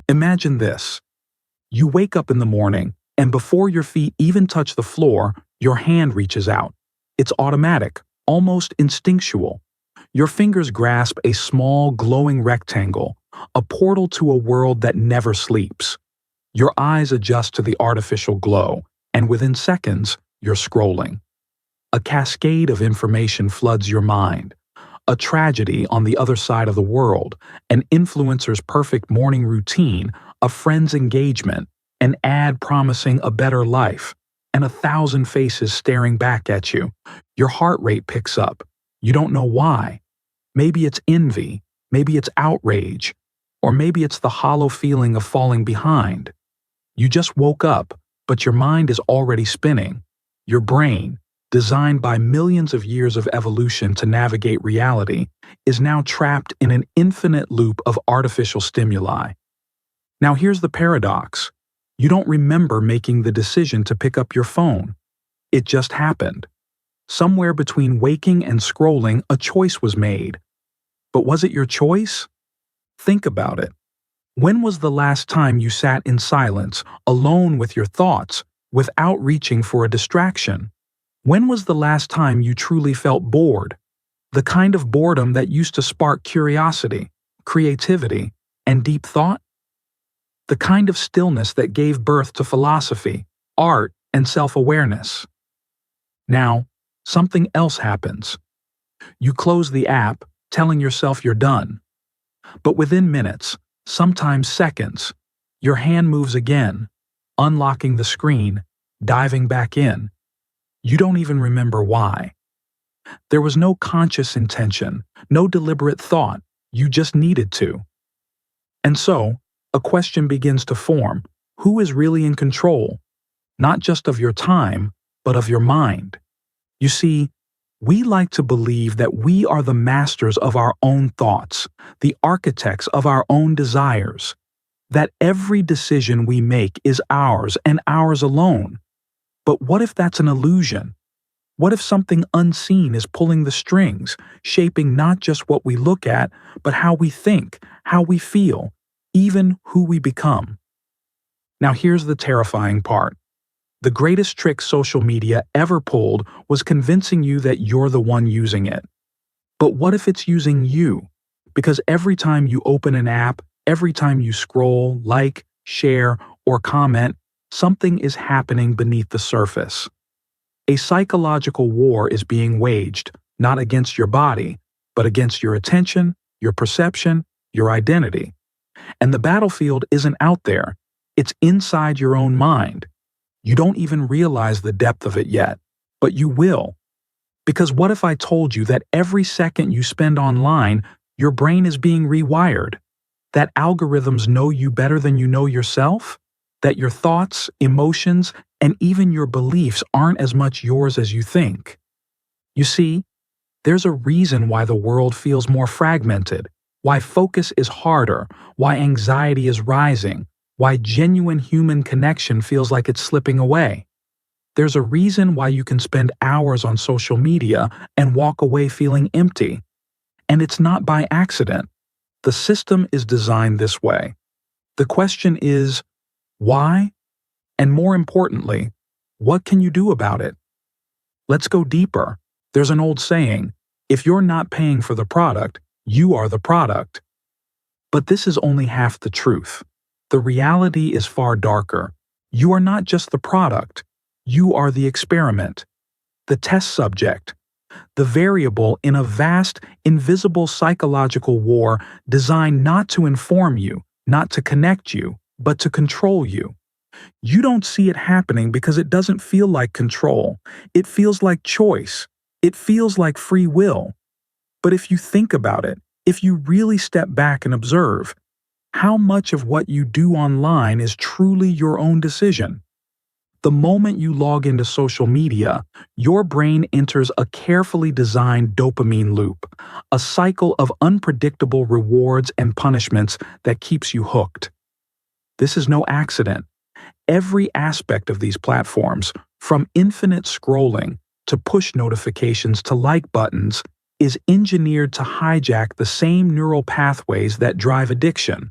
Imagine this. You wake up in the morning, and before your feet even touch the floor, your hand reaches out. It's automatic, almost instinctual. Your fingers grasp a small, glowing rectangle, a portal to a world that never sleeps. Your eyes adjust to the artificial glow, and within seconds, you're scrolling. A cascade of information floods your mind. A tragedy on the other side of the world, an influencer's perfect morning routine, a friend's engagement, an ad promising a better life, and 1,000 faces staring back at you. Your heart rate picks up. You don't know why. Maybe it's envy, maybe it's outrage, or maybe it's the hollow feeling of falling behind. You just woke up, but your mind is already spinning. Your brain, designed by millions of years of evolution to navigate reality, is now trapped in an infinite loop of artificial stimuli. Now here's the paradox. You don't remember making the decision to pick up your phone. It just happened. Somewhere between waking and scrolling, a choice was made. But was it your choice? Think about it. When was the last time you sat in silence, alone with your thoughts, without reaching for a distraction? When was the last time you truly felt bored? The kind of boredom that used to spark curiosity, creativity, and deep thought? The kind of stillness that gave birth to philosophy, art, and self-awareness. Now, something else happens. You close the app, telling yourself you're done. But within minutes, sometimes seconds, your hand moves again, unlocking the screen, diving back in. You don't even remember why. There was no conscious intention, no deliberate thought. You just needed to. And so, a question begins to form. Who is really in control? Not just of your time, but of your mind. You see, we like to believe that we are the masters of our own thoughts, the architects of our own desires, that every decision we make is ours and ours alone. But what if that's an illusion? What if something unseen is pulling the strings, shaping not just what we look at, but how we think, how we feel, even who we become? Now here's the terrifying part. The greatest trick social media ever pulled was convincing you that you're the one using it. But what if it's using you? Because every time you open an app, every time you scroll, like, share, or comment, something is happening beneath the surface. A psychological war is being waged, not against your body, but against your attention, your perception, your identity. And the battlefield isn't out there. It's inside your own mind. You don't even realize the depth of it yet, but you will. Because what if I told you that every second you spend online, your brain is being rewired? That algorithms know you better than you know yourself? That your thoughts, emotions, and even your beliefs aren't as much yours as you think? You see, there's a reason why the world feels more fragmented, why focus is harder, why anxiety is rising, why genuine human connection feels like it's slipping away. There's a reason why you can spend hours on social media and walk away feeling empty. And it's not by accident. The system is designed this way. The question is, why? And more importantly, what can you do about it? Let's go deeper. There's an old saying, if you're not paying for the product, you are the product. But this is only half the truth. The reality is far darker. You are not just the product. You are the experiment, the test subject, the variable in a vast, invisible psychological war designed not to inform you, not to connect you, but to control you. You don't see it happening because it doesn't feel like control. It feels like choice. It feels like free will. But if you think about it, if you really step back and observe, how much of what you do online is truly your own decision? The moment you log into social media, your brain enters a carefully designed dopamine loop, a cycle of unpredictable rewards and punishments that keeps you hooked. This is no accident. Every aspect of these platforms, from infinite scrolling to push notifications to like buttons, is engineered to hijack the same neural pathways that drive addiction.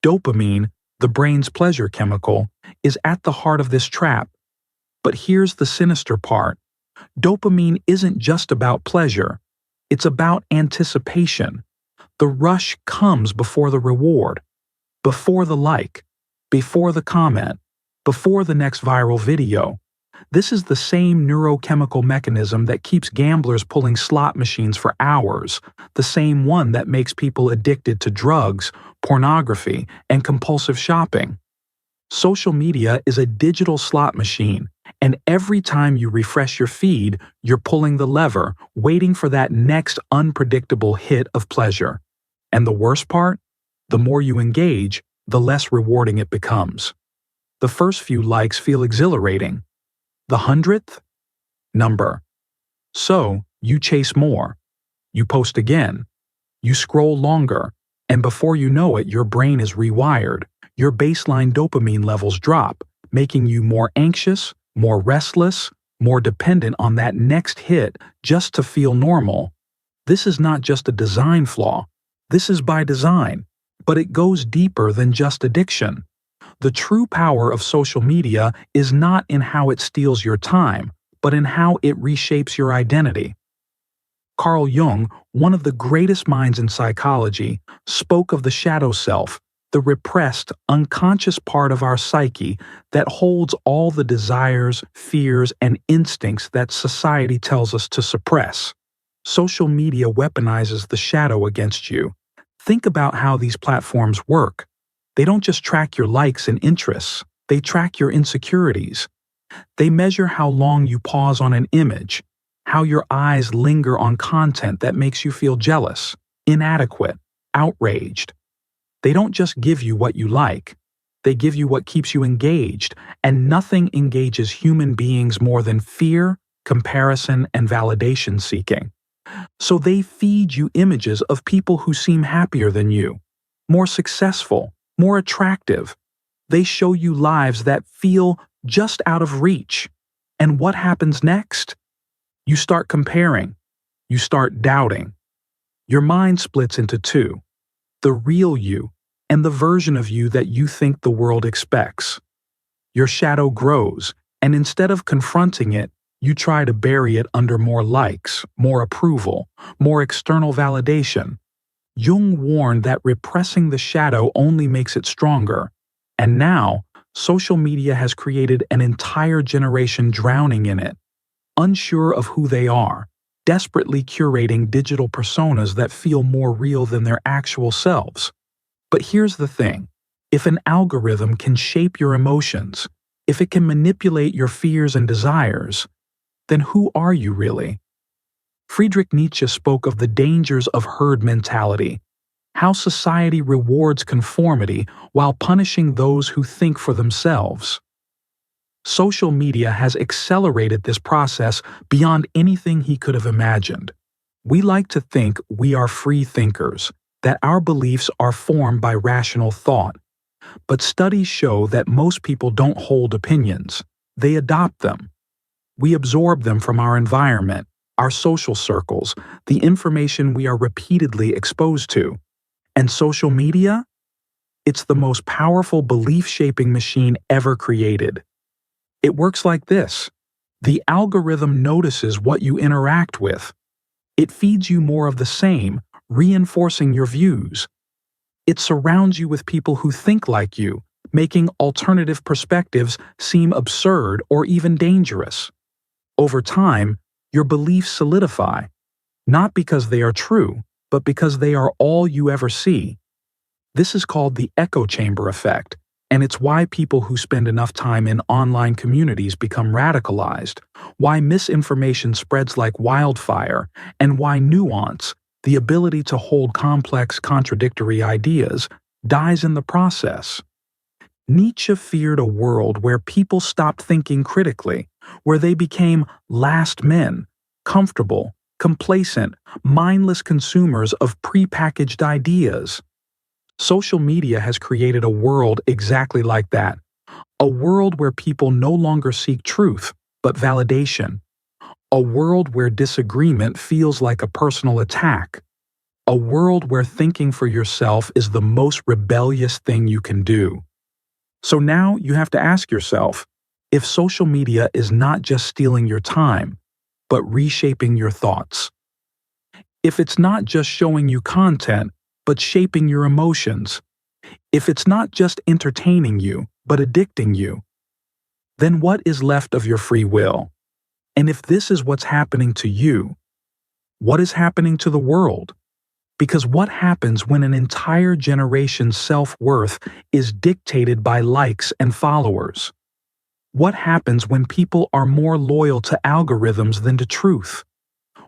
Dopamine, the brain's pleasure chemical, is at the heart of this trap. But here's the sinister part. Dopamine isn't just about pleasure. It's about anticipation. The rush comes before the reward, before the like, before the comment, before the next viral video. This is the same neurochemical mechanism that keeps gamblers pulling slot machines for hours, the same one that makes people addicted to drugs, pornography, and compulsive shopping. Social media is a digital slot machine, and every time you refresh your feed, you're pulling the lever, waiting for that next unpredictable hit of pleasure. And the worst part? The more you engage, the less rewarding it becomes. The first few likes feel exhilarating. The 100th? Number. So, you chase more. You post again. You scroll longer, and before you know it, your brain is rewired. Your baseline dopamine levels drop, making you more anxious, more restless, more dependent on that next hit just to feel normal. This is not just a design flaw. This is by design, but it goes deeper than just addiction. The true power of social media is not in how it steals your time, but in how it reshapes your identity. Carl Jung, one of the greatest minds in psychology, spoke of the shadow self, the repressed, unconscious part of our psyche that holds all the desires, fears, and instincts that society tells us to suppress. Social media weaponizes the shadow against you. Think about how these platforms work. They don't just track your likes and interests, they track your insecurities. They measure how long you pause on an image, how your eyes linger on content that makes you feel jealous, inadequate, outraged. They don't just give you what you like, they give you what keeps you engaged, and nothing engages human beings more than fear, comparison, and validation seeking. So they feed you images of people who seem happier than you, more successful, more attractive. They show you lives that feel just out of reach. And what happens next? You start comparing. You start doubting. Your mind splits into two: the real you and the version of you that you think the world expects. Your shadow grows, and instead of confronting it, you try to bury it under more likes, more approval, more external validation. Jung warned that repressing the shadow only makes it stronger. And now, social media has created an entire generation drowning in it, unsure of who they are, desperately curating digital personas that feel more real than their actual selves. But here's the thing: if an algorithm can shape your emotions, if it can manipulate your fears and desires, then who are you really? Friedrich Nietzsche spoke of the dangers of herd mentality, how society rewards conformity while punishing those who think for themselves. Social media has accelerated this process beyond anything he could have imagined. We like to think we are free thinkers, that our beliefs are formed by rational thought. But studies show that most people don't hold opinions, they adopt them. We absorb them from our environment, our social circles, the information we are repeatedly exposed to. And social media? It's the most powerful belief-shaping machine ever created. It works like this. The algorithm notices what you interact with. It feeds you more of the same, reinforcing your views. It surrounds you with people who think like you, making alternative perspectives seem absurd or even dangerous. Over time, your beliefs solidify, not because they are true, but because they are all you ever see. This is called the echo chamber effect, and it's why people who spend enough time in online communities become radicalized, why misinformation spreads like wildfire, and why nuance, the ability to hold complex, contradictory ideas, dies in the process. Nietzsche feared a world where people stopped thinking critically, where they became last men, comfortable, complacent, mindless consumers of prepackaged ideas. Social media has created a world exactly like that, a world where people no longer seek truth, but validation, a world where disagreement feels like a personal attack, a world where thinking for yourself is the most rebellious thing you can do. So now you have to ask yourself, if social media is not just stealing your time, but reshaping your thoughts. If it's not just showing you content, but shaping your emotions. If it's not just entertaining you, but addicting you. Then what is left of your free will? And if this is what's happening to you, what is happening to the world? Because what happens when an entire generation's self-worth is dictated by likes and followers? What happens when people are more loyal to algorithms than to truth?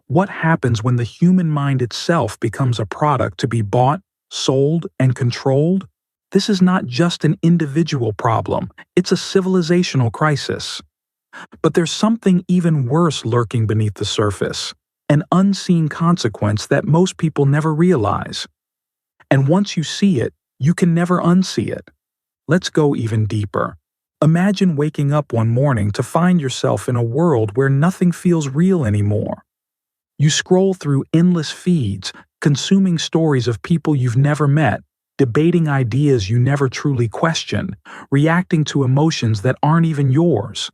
What happens when the human mind itself becomes a product to be bought, sold, and controlled? This is not just an individual problem, it's a civilizational crisis. But there's something even worse lurking beneath the surface, an unseen consequence that most people never realize. And once you see it, you can never unsee it. Let's go even deeper. Imagine waking up one morning to find yourself in a world where nothing feels real anymore. You scroll through endless feeds, consuming stories of people you've never met, debating ideas you never truly questioned, reacting to emotions that aren't even yours.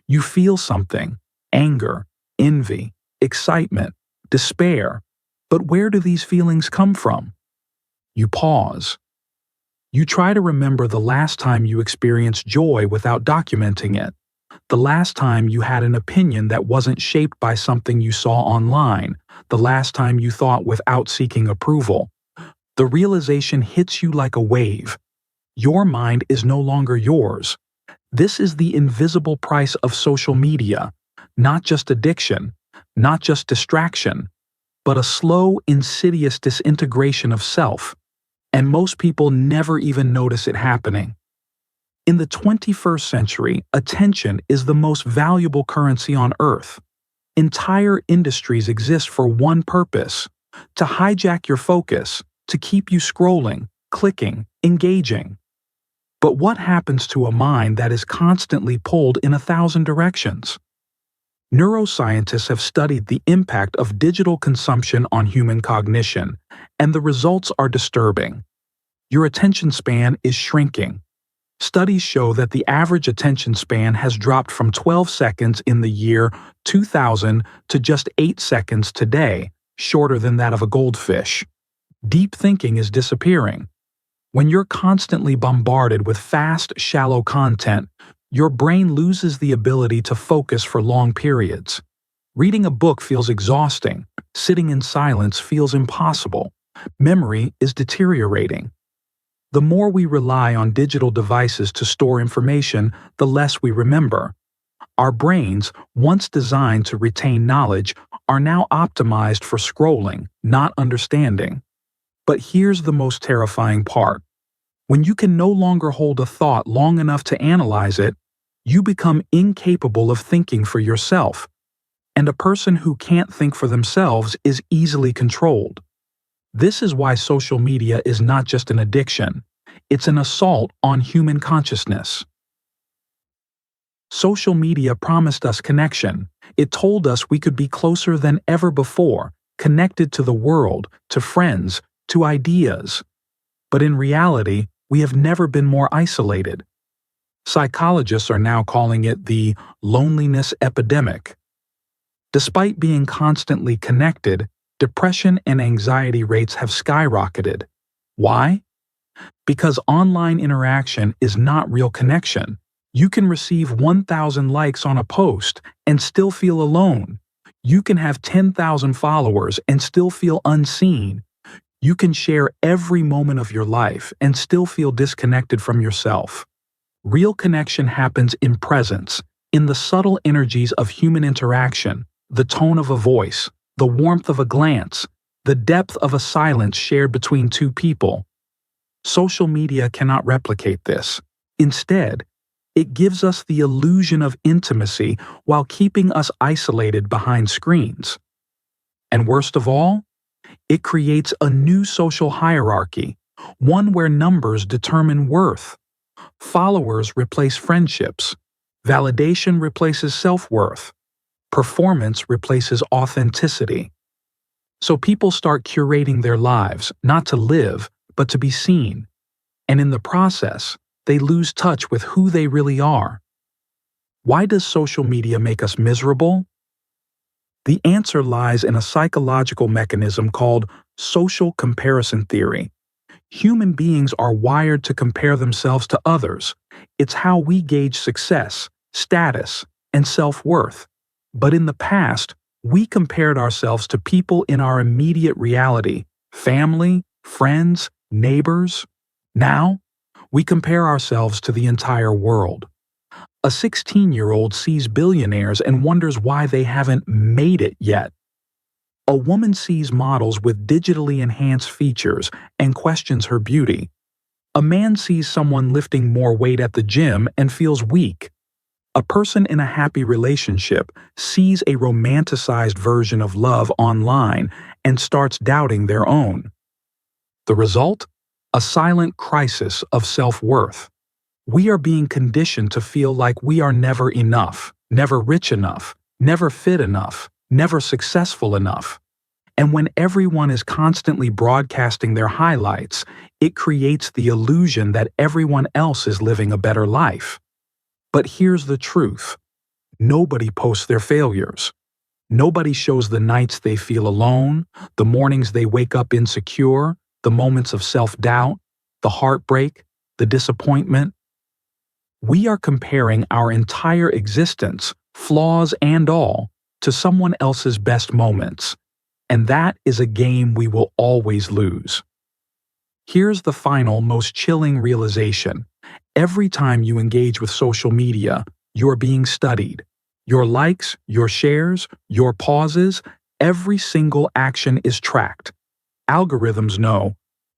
You feel something: anger, envy, excitement, despair. But where do these feelings come from? You pause. You try to remember the last time you experienced joy without documenting it. The last time you had an opinion that wasn't shaped by something you saw online. The last time you thought without seeking approval. The realization hits you like a wave. Your mind is no longer yours. This is the invisible price of social media, not just addiction, not just distraction, but a slow, insidious disintegration of self. And most people never even notice it happening. In the 21st century, attention is the most valuable currency on Earth. Entire industries exist for one purpose: to hijack your focus, to keep you scrolling, clicking, engaging. But what happens to a mind that is constantly pulled in 1,000 directions? Neuroscientists have studied the impact of digital consumption on human cognition, and the results are disturbing. Your attention span is shrinking. Studies show that the average attention span has dropped from 12 seconds in the year 2000 to just 8 seconds today, shorter than that of a goldfish. Deep thinking is disappearing. When you're constantly bombarded with fast, shallow content, your brain loses the ability to focus for long periods. Reading a book feels exhausting. Sitting in silence feels impossible. Memory is deteriorating. The more we rely on digital devices to store information, the less we remember. Our brains, once designed to retain knowledge, are now optimized for scrolling, not understanding. But here's the most terrifying part. When you can no longer hold a thought long enough to analyze it, you become incapable of thinking for yourself. And a person who can't think for themselves is easily controlled. This is why social media is not just an addiction. It's an assault on human consciousness. Social media promised us connection. It told us we could be closer than ever before, connected to the world, to friends, to ideas. But in reality, we have never been more isolated. Psychologists are now calling it the loneliness epidemic. Despite being constantly connected, depression and anxiety rates have skyrocketed. Why? Because online interaction is not real connection. You can receive 1,000 likes on a post and still feel alone. You can have 10,000 followers and still feel unseen. You can share every moment of your life and still feel disconnected from yourself. Real connection happens in presence, in the subtle energies of human interaction, the tone of a voice, the warmth of a glance, the depth of a silence shared between two people. Social media cannot replicate this. Instead, it gives us the illusion of intimacy while keeping us isolated behind screens. And worst of all, it creates a new social hierarchy, one where numbers determine worth. Followers replace friendships. Validation replaces self-worth. Performance replaces authenticity. So people start curating their lives, not to live, but to be seen. And in the process, they lose touch with who they really are. Why does social media make us miserable? The answer lies in a psychological mechanism called social comparison theory. Human beings are wired to compare themselves to others. It's how we gauge success, status, and self-worth. But in the past, we compared ourselves to people in our immediate reality, family, friends, neighbors. Now, we compare ourselves to the entire world. A 16-year-old sees billionaires and wonders why they haven't made it yet. A woman sees models with digitally enhanced features and questions her beauty. A man sees someone lifting more weight at the gym and feels weak. A person in a happy relationship sees a romanticized version of love online and starts doubting their own. The result? A silent crisis of self-worth. We are being conditioned to feel like we are never enough, never rich enough, never fit enough, never successful enough. And when everyone is constantly broadcasting their highlights, it creates the illusion that everyone else is living a better life. But here's the truth. Nobody posts their failures. Nobody shows the nights they feel alone, the mornings they wake up insecure, the moments of self-doubt, the heartbreak, the disappointment. We are comparing our entire existence, flaws and all, to someone else's best moments. And that is a game we will always lose. Here's the final, most chilling realization. Every time you engage with social media, you're being studied. Your likes, your shares, your pauses, every single action is tracked. Algorithms know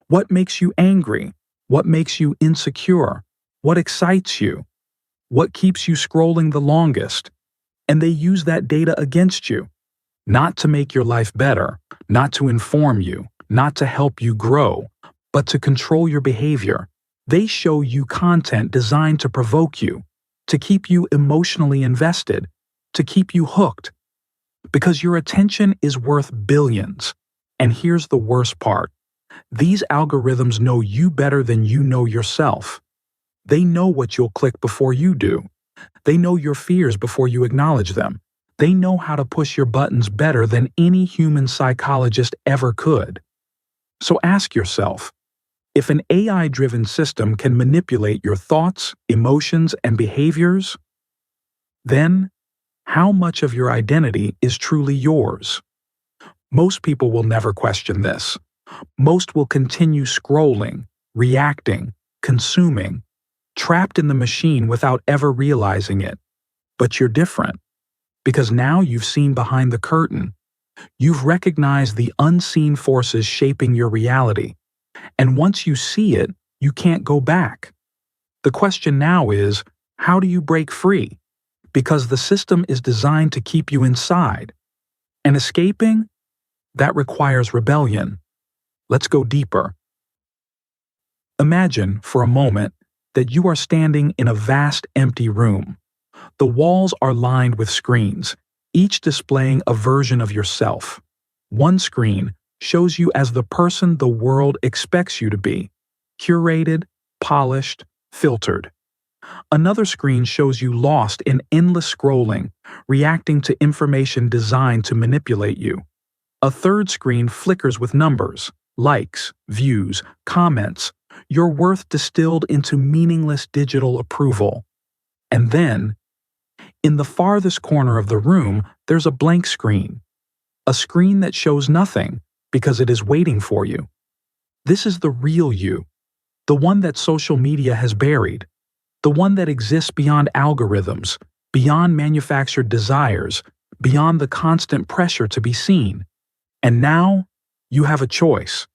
what makes you angry, what makes you insecure, what excites you, what keeps you scrolling the longest, and they use that data against you. Not to make your life better, not to inform you, not to help you grow, but to control your behavior. They show you content designed to provoke you, to keep you emotionally invested, to keep you hooked. Because your attention is worth billions. And here's the worst part. These algorithms know you better than you know yourself. They know what you'll click before you do. They know your fears before you acknowledge them. They know how to push your buttons better than any human psychologist ever could. So ask yourself, if an AI-driven system can manipulate your thoughts, emotions, and behaviors, then how much of your identity is truly yours? Most people will never question this. Most will continue scrolling, reacting, consuming, trapped in the machine without ever realizing it. But you're different. Because now you've seen behind the curtain. You've recognized the unseen forces shaping your reality. And once you see it, you can't go back. The question now is, how do you break free? Because the system is designed to keep you inside. And escaping? That requires rebellion. Let's go deeper. Imagine, for a moment, that you are standing in a vast empty room. The walls are lined with screens, each displaying a version of yourself. One screen shows you as the person the world expects you to be, curated, polished, filtered. Another screen shows you lost in endless scrolling, reacting to information designed to manipulate you. A third screen flickers with numbers, likes, views, comments, your worth distilled into meaningless digital approval. And then, in the farthest corner of the room, there's a blank screen. A screen that shows nothing because it is waiting for you. This is the real you, the one that social media has buried, the one that exists beyond algorithms, beyond manufactured desires, beyond the constant pressure to be seen. And now, you have a choice.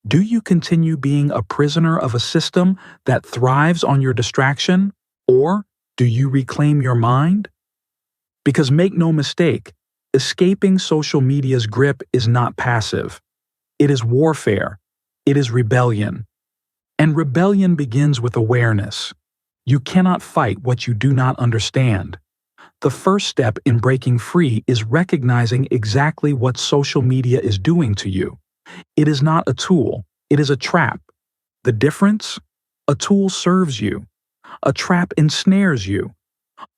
Do you continue being a prisoner of a system that thrives on your distraction, or do you reclaim your mind? Because make no mistake, escaping social media's grip is not passive. It is warfare. It is rebellion. And rebellion begins with awareness. You cannot fight what you do not understand. The first step in breaking free is recognizing exactly what social media is doing to you. It is not a tool, it is a trap. The difference? A tool serves you, A trap ensnares you.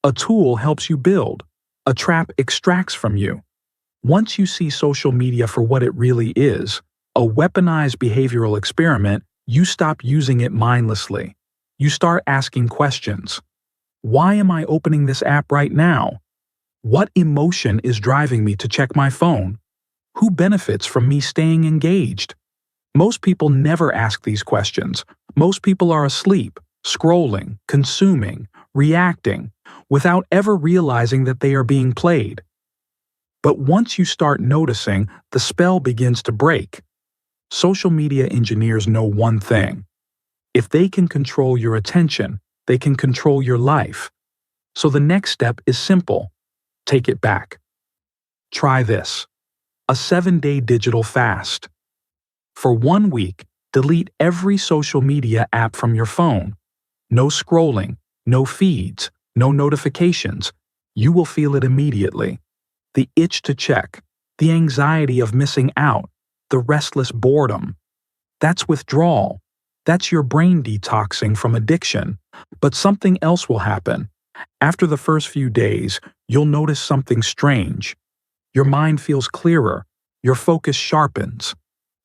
A tool helps you build. A trap extracts from you. Once you see social media for what it really is, a weaponized behavioral experiment, you stop using it mindlessly. You start asking questions. Why am I opening this app right now? What emotion is driving me to check my phone? Who benefits from me staying engaged? Most people never ask these questions. Most people are asleep, scrolling, consuming, reacting, without ever realizing that they are being played. But once you start noticing, the spell begins to break. Social media engineers know one thing. If they can control your attention, they can control your life. So the next step is simple. Take it back. Try this. A 7-day digital fast. For 1 week, delete every social media app from your phone. No scrolling, no feeds, no notifications. You will feel it immediately. The itch to check, the anxiety of missing out, the restless boredom. That's withdrawal. That's your brain detoxing from addiction. But something else will happen. After the first few days, you'll notice something strange. Your mind feels clearer. Your focus sharpens.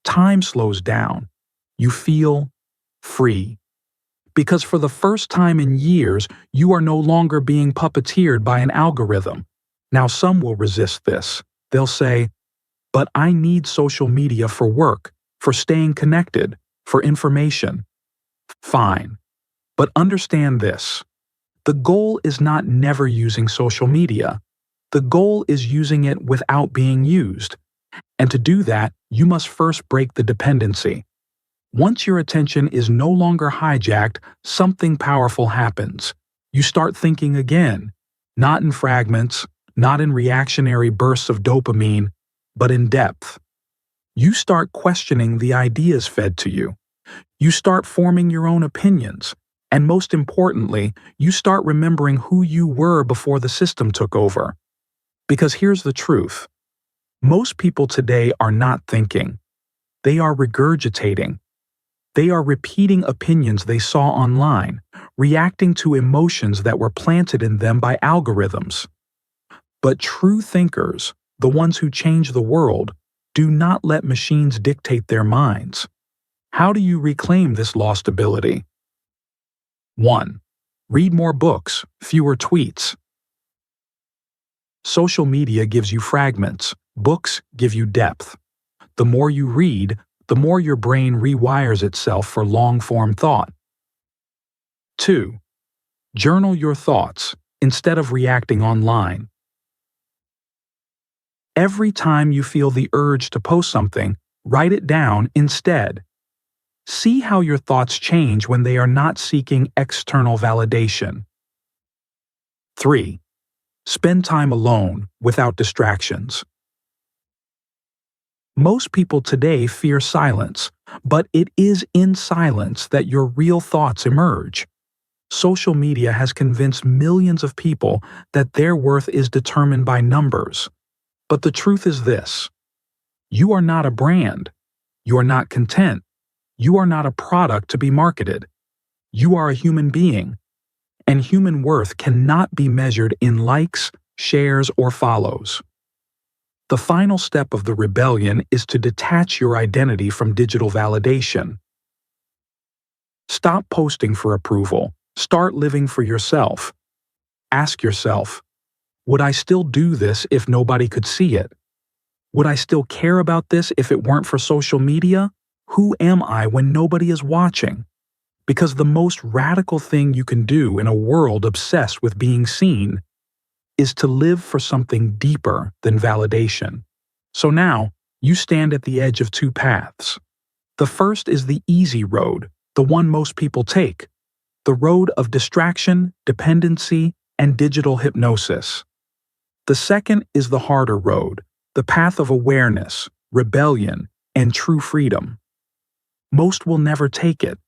Time slows down. You feel free. Because for the first time in years, you are no longer being puppeteered by an algorithm. Now, some will resist this. They'll say, but I need social media for work, for staying connected, for information. Fine. But understand this. The goal is not never using social media. The goal is using it without being used. And to do that, you must first break the dependency. Once your attention is no longer hijacked, something powerful happens. You start thinking again, not in fragments, not in reactionary bursts of dopamine, but in depth. You start questioning the ideas fed to you. You start forming your own opinions. And most importantly, you start remembering who you were before the system took over. Because here's the truth. Most people today are not thinking. They are regurgitating. They are repeating opinions they saw online, reacting to emotions that were planted in them by algorithms. But true thinkers, the ones who change the world, do not let machines dictate their minds. How do you reclaim this lost ability? 1. Read more books, fewer tweets. Social media gives you fragments. Books give you depth. The more you read, the more your brain rewires itself for long-form thought. 2. Journal your thoughts instead of reacting online. Every time you feel the urge to post something, write it down instead. See how your thoughts change when they are not seeking external validation. 3. Spend time alone without distractions. Most people today fear silence, but it is in silence that your real thoughts emerge. Social media has convinced millions of people that their worth is determined by numbers. But the truth is this. You are not a brand. You are not content. You are not a product to be marketed. You are a human being. And human worth cannot be measured in likes, shares, or follows. The final step of the rebellion is to detach your identity from digital validation. Stop posting for approval. Start living for yourself. Ask yourself, would I still do this if nobody could see it? Would I still care about this if it weren't for social media? Who am I when nobody is watching? Because the most radical thing you can do in a world obsessed with being seen is to live for something deeper than validation. So now, you stand at the edge of two paths. The first is the easy road, the one most people take, the road of distraction, dependency, and digital hypnosis. The second is the harder road, the path of awareness, rebellion, and true freedom. Most will never take it.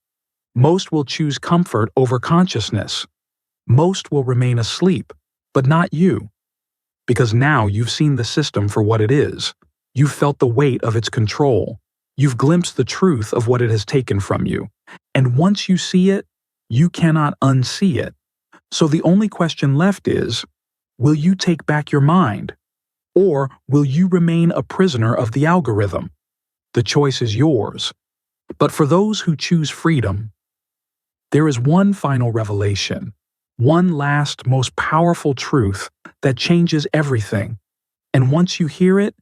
Most will choose comfort over consciousness. Most will remain asleep, but not you. Because now you've seen the system for what it is. You've felt the weight of its control. You've glimpsed the truth of what it has taken from you. And once you see it, You cannot unsee it. So the only question left is, will you take back your mind? Or will you remain a prisoner of the algorithm? The choice is yours. But for those who choose freedom, there is one final revelation, one last, most powerful truth that changes everything. And once you hear it,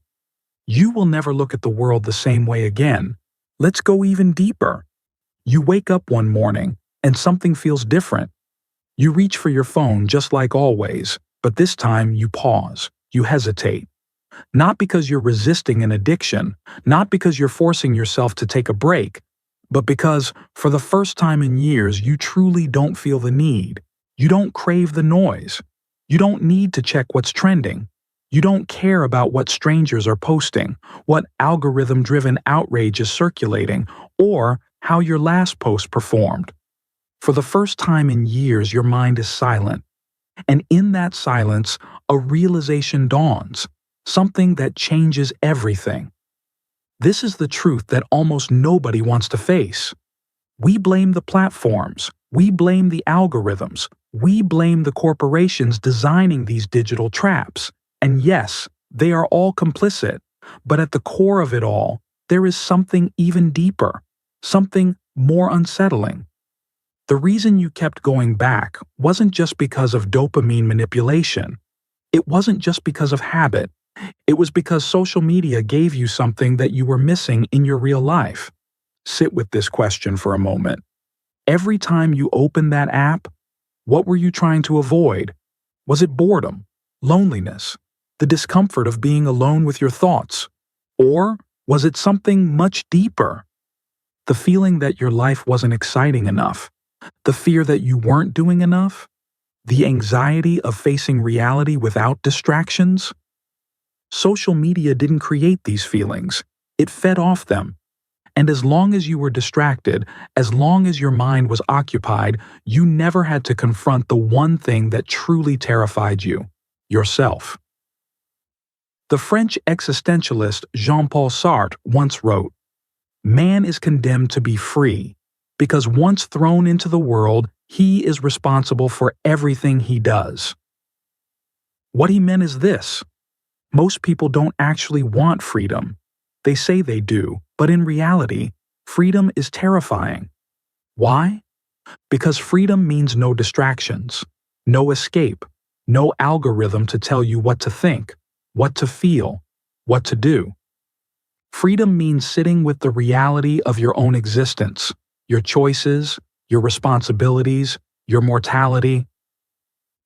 you will never look at the world the same way again. Let's go even deeper. You wake up one morning and something feels different. You reach for your phone just like always, but this time you pause, you hesitate. Not because you're resisting an addiction, not because you're forcing yourself to take a break, but because, for the first time in years, you truly don't feel the need. You don't crave the noise. You don't need to check what's trending. You don't care about what strangers are posting, what algorithm-driven outrage is circulating, or how your last post performed. For the first time in years, your mind is silent. And in that silence, a realization dawns, something that changes everything. This is the truth that almost nobody wants to face. We blame the platforms, we blame the algorithms, we blame the corporations designing these digital traps. And yes, they are all complicit, but at the core of it all, there is something even deeper, something more unsettling. The reason you kept going back wasn't just because of dopamine manipulation. It wasn't just because of habit. It was because social media gave you something that you were missing in your real life. Sit with this question for a moment. Every time you opened that app, what were you trying to avoid? Was it boredom, loneliness, the discomfort of being alone with your thoughts? Or was it something much deeper? The feeling that your life wasn't exciting enough, the fear that you weren't doing enough, the anxiety of facing reality without distractions? Social media didn't create these feelings. It fed off them. And as long as you were distracted, as long as your mind was occupied, you never had to confront the one thing that truly terrified you: yourself. The French existentialist Jean-Paul Sartre once wrote, "Man is condemned to be free, because once thrown into the world, he is responsible for everything he does." What he meant is this: most people don't actually want freedom. They say they do, but in reality, freedom is terrifying. Why? Because freedom means no distractions, no escape, no algorithm to tell you what to think, what to feel, what to do. Freedom means sitting with the reality of your own existence, your choices, your responsibilities, your mortality.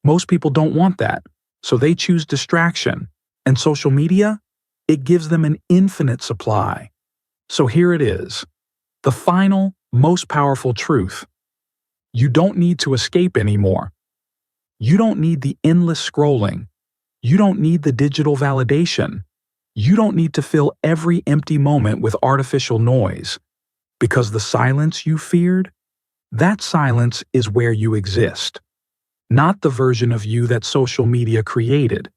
Most people don't want that, so they choose distraction. And social media? It gives them an infinite supply. So here it is, the final, most powerful truth. You don't need to escape anymore. You don't need the endless scrolling. You don't need the digital validation. You don't need to fill every empty moment with artificial noise. Because the silence you feared, that silence is where you exist. Not the version of you that social media created.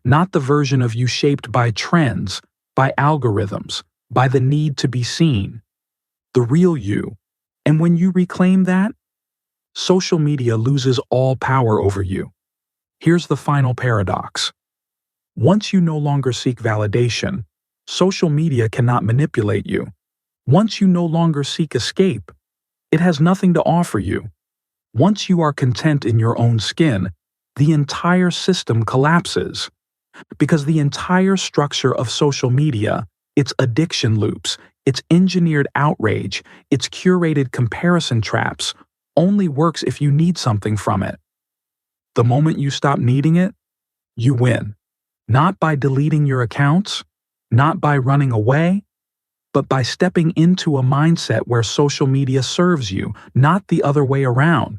Not the version of you shaped by trends, by algorithms, by the need to be seen. The real you. And when you reclaim that, social media loses all power over you. Here's the final paradox. Once you no longer seek validation, social media cannot manipulate you. Once you no longer seek escape, it has nothing to offer you. Once you are content in your own skin, the entire system collapses. Because the entire structure of social media, its addiction loops, its engineered outrage, its curated comparison traps, only works if you need something from it. The moment you stop needing it, you win. Not by deleting your accounts, not by running away, but by stepping into a mindset where social media serves you, not the other way around.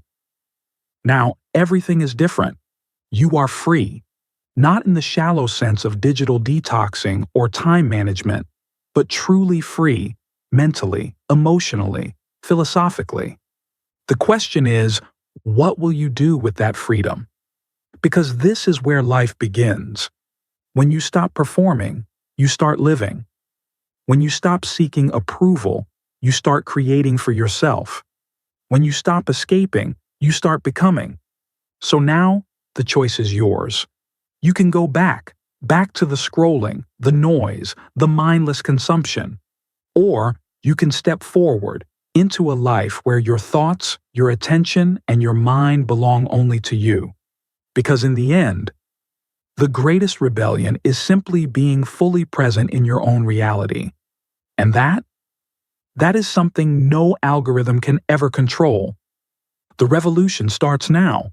Now, everything is different. You are free. Not in the shallow sense of digital detoxing or time management, but truly free, mentally, emotionally, philosophically. The question is, what will you do with that freedom? Because this is where life begins. When you stop performing, you start living. When you stop seeking approval, you start creating for yourself. When you stop escaping, you start becoming. So now, the choice is yours. You can go back to the scrolling, the noise, the mindless consumption. Or you can step forward into a life where your thoughts, your attention, and your mind belong only to you. Because in the end, the greatest rebellion is simply being fully present in your own reality. And that is something no algorithm can ever control. The revolution starts now.